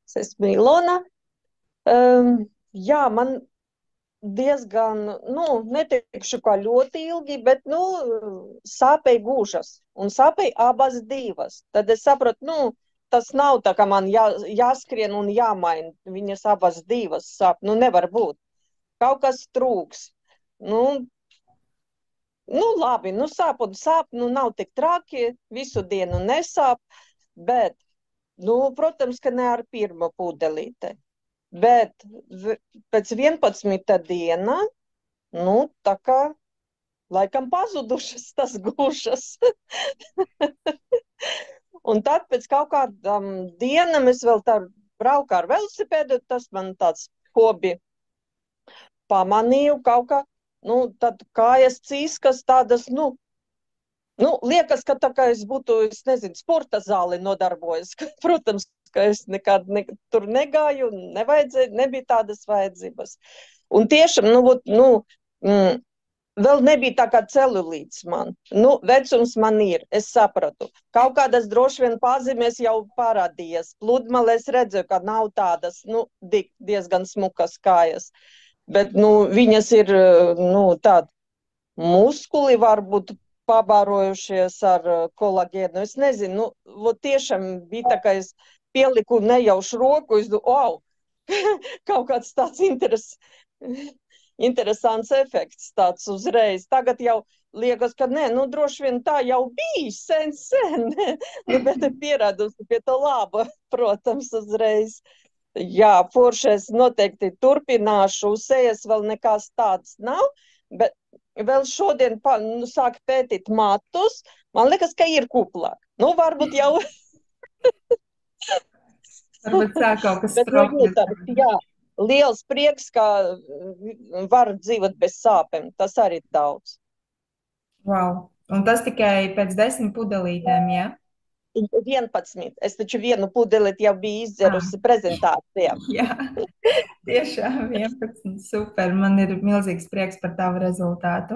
Es esmu Ilona. Jā, man diezgan, neteikšu, kā ļoti ilgi, bet, sāpēja gūžas. Un sāpēja abas divas. Tad es sapratu, tas nav tā, ka man jāskrien un jāmaina. Viņas abas divas sāp. Nevar būt. Kaut kas trūks. Labi, sāp un sāp, nav tik traki, visu dienu nesāp, bet, protams, ka ne ar pirmo pudelīti. Bet pēc 11. diena, tā kā laikam pazudušas tas gušas. Un tad pēc kaut kādām dienām es vēl tā braucu ar velosipēdu, tas man tāds hobi. Pamanīju kaut kā, tad kājas cīskas tādas, liekas, ka tā kā es būtu, es nezinu, sporta zāli nodarbojos. Protams, ka es nekad tur negāju, nebija tādas vajadzības. Un tiešām, vēl nebija tā kā celulīts man. Vecums man ir, es sapratu. Kaut kādas droši vien pazīmes jau parādījies. Pludmales redzēju, ka nav tādas, diezgan smukas kājas. Bet, viņas ir, tādi muskuli varbūt pabārojušies ar kolagēnu. Es nezinu, tiešām bija tā, ka es pieliku nejaušu roku, es domāju, kaut kāds tāds interesants efekts tāds uzreiz. Tagad jau liekas, ka nē, droši vien tā jau bija sen, bet pieradusi pie tā laba, protams, uzreiz. Jā, foršais noteikti turpināšu, sejas vēl nekas tāds nav, bet vēl šodien sāk pētīt matus, man liekas, ka ir kuplāk. Varbūt jau. Varbūt sāk kaut kas Bet, sprokļus. jā, liels prieks, ka var dzīvot bez sāpēm, tas arī daudz. Wow. Un tas tikai pēc 10 pudelītēm, jā? 11. Es taču vienu pudelīti jau biju izderusi prezentācijā. Jā, tiešām 11. Super. Man ir milzīgs prieks par tavu rezultātu.